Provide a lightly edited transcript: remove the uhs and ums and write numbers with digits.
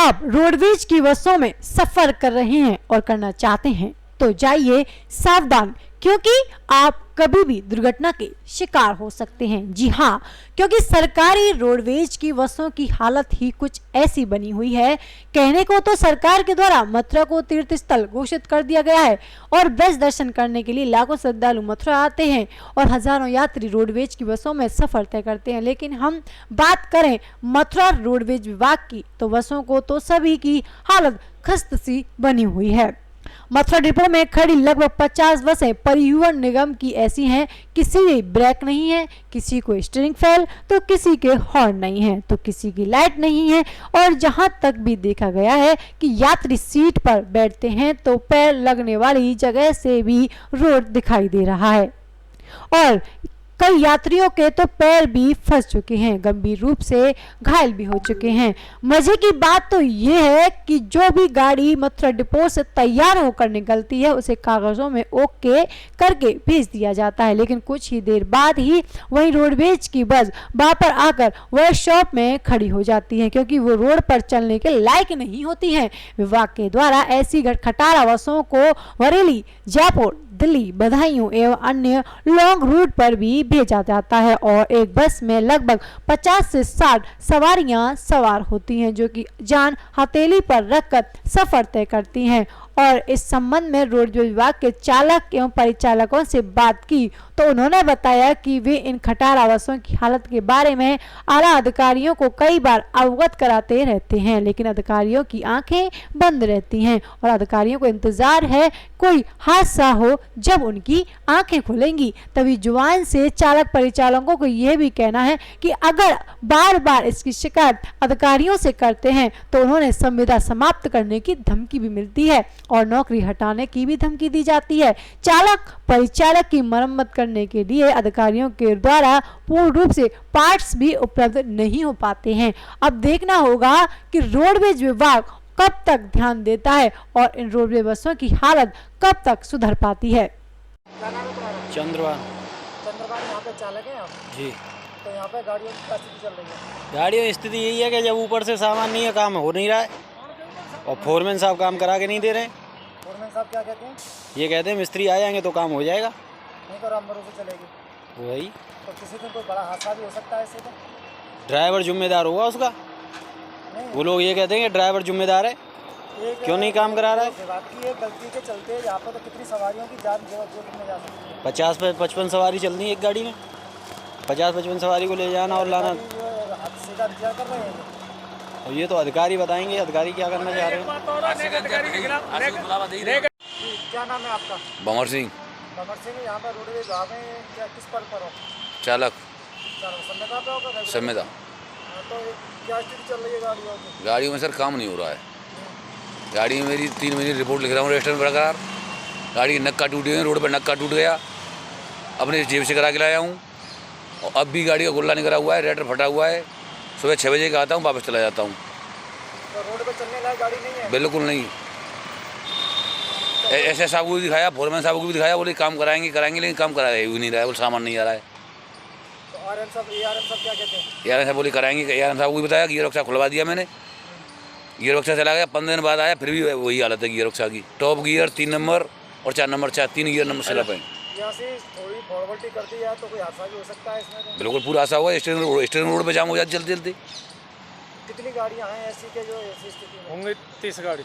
आप रोडवेज की बसों में सफर कर रहे हैं और करना चाहते हैं तो जाइए सावधान, क्योंकि आप कभी भी दुर्घटना के शिकार हो सकते हैं। जी हाँ, क्योंकि सरकारी रोडवेज की बसों की हालत ही कुछ ऐसी बनी हुई है। कहने को तो सरकार के द्वारा मथुरा को तीर्थ स्थल घोषित कर दिया गया है और ब्रज दर्शन करने के लिए लाखों श्रद्धालु मथुरा आते हैं और हजारों यात्री रोडवेज की बसों में सफर तय करते हैं। लेकिन हम बात करें मथुरा रोडवेज विभाग की तो बसों को तो सभी की हालत खस्त सी बनी हुई है। मथुरा डिपो में खड़ी लगभग 50 बसें परिवहन निगम की ऐसी हैं, किसी की ब्रेक नहीं है, किसी को स्टीयरिंग फेल, तो किसी के हॉर्न नहीं है, तो किसी की लाइट नहीं है। और जहां तक भी देखा गया है कि यात्री सीट पर बैठते हैं तो पैर लगने वाली जगह से भी रोड दिखाई दे रहा है और कई यात्रियों के तो पैर भी फंस चुके हैं, गंभीर रूप से घायल भी हो चुके हैं। मजे की बात तो ये है कि जो भी गाड़ी मथुरा डिपो से तैयार होकर निकलती है उसे कागजों में ओके करके भेज दिया जाता है, लेकिन कुछ ही देर बाद ही वहीं रोडवेज की बस वहां पर आकर वर्कशॉप में खड़ी हो जाती है, क्योंकि वो रोड पर चलने के लायक नहीं होती हैं। विभाग के द्वारा ऐसी खटारा बसों को बरेली, जयपुर, दिल्ली, बधायूं एवं अन्य लॉन्ग रूट पर भी भेजा जाता है और एक बस में लगभग 50 से 60 सवारियां सवार होती हैं, जो कि जान हथेली पर रखकर सफर तय करती हैं। और इस संबंध में रोडवेज विभाग के चालक एवं परिचालकों से बात की तो उन्होंने बताया कि वे इन खटारा बसों की हालत के बारे में आला अधिकारियों को कई बार अवगत कराते रहते हैं, लेकिन अधिकारियों की आंखें बंद रहती हैं और अधिकारियों को इंतजार है कोई हादसा हो। जब उनकी आंखें खुलेंगी तभी जुबान से चालक परिचालकों को यह भी कहना है कि अगर बार बार इसकी शिकायत अधिकारियों से करते हैं तो उन्होंने संविदा समाप्त करने की धमकी भी मिलती है और नौकरी हटाने की भी धमकी दी जाती है। चालक परिचालक की मरम्मत करने के लिए अधिकारियों के द्वारा पूर्ण रूप से पार्ट्स भी उपलब्ध नहीं हो पाते हैं। अब देखना होगा कि रोडवेज विभाग कब तक ध्यान देता है और इन रोडवेज बसों की हालत कब तक सुधर पाती है। क्या नाम है तुम्हारा? चंद्रवान। चंद्रवान, यहाँ पे चालक हैं आप? जी। तो यहाँ पे गाड़ियों की क्या स्थिति चल रही है? गाड़ियों की स्थिति यही है कि जब ऊपर से सामान नहीं है, काम हो नहीं रहा है और फोरमैन साहब काम करा के नहीं दे रहे हैं। फोरमैन साहब क्या कहते हैं? ये कहते हैं मिस्त्री आ जाएंगे तो काम हो जाएगा, नहीं तो राम भरोसे चलेगी। वही तो किसी दिन कोई बड़ा हादसा भी हो सकता है इससे। तो ड्राइवर जिम्मेदार होगा उसका। वो लोग ये कहते हैं कि ड्राइवर जिम्मेदार है, क्यों नहीं काम करा रहा है। विभाग की एक गलती के चलते यहाँ पर तो कितनी सवारियों की जान जोखिम में जा सकती है। 50-55 सवारी चलती है एक गाड़ी में, 50-55 सवारी को ले जाना और लाना। सीधा इंतजार कर रहे हैं और ये तो अधिकारी बताएंगे, अधिकारी क्या करना चाह रहे हैं। क्या नाम है आपका? भंवर सिंह। भंवर सिंह, यहाँ पर रोडवेज विभाग में क्या किस पद पर हो? चालक। संविदा पे होगा? संविदा। तो क्या स्थिति चल रही है गाड़ियों की? गाड़ियों में सर काम नहीं हो रहा है। गाड़ी में मेरी 3 महीने रिपोर्ट लिख रहा हूँ रजिस्टर में बरकरार। गाड़ी की नक्का टूट गई, रोड पर नक्का टूट गया, अपने जेब से करा के लाया हूँ और अब भी गाड़ी का गुल्ला नहीं करा हुआ है, रेटर फटा हुआ है। सुबह 6 बजे का आता हूँ, वापस चला जाता हूँ। तो रोड पर चलने लायक गाड़ी नहीं है? बिल्कुल नहीं। ऐसे साहब को भी दिखाया, फोरमैन साहब को भी दिखाया, बोले काम कराएंगे लेकिन काम करा रहे भी नहीं रहा है, बोले सामान नहीं आ रहा है। तो ARM साहब क्या कहते हैं? ARM साहब बोले कराएंगे। ARM साहब को भी बताया, गियर बक्सा खुलवा दिया मैंने, गियर बक्सा चला गया। 15 दिन बाद आया, फिर भी वही हालत है गियर बक्सा की। टॉप गियर 3 नंबर और 4 नंबर, 3 गियर नंबर स्लिप है। यहाँ से थोड़ी फॉरवर्डिंग कर दी जाए तो कोई हादसा भी हो सकता है इसमें? बिल्कुल पूरा आशा हुआ। स्टेशन रोड पे जाम हो जाती जल्दी जल्दी। कितनी गाड़ियाँ हैं ऐसी के जो ऐसी स्थिति में? होंगे 30 गाड़ी।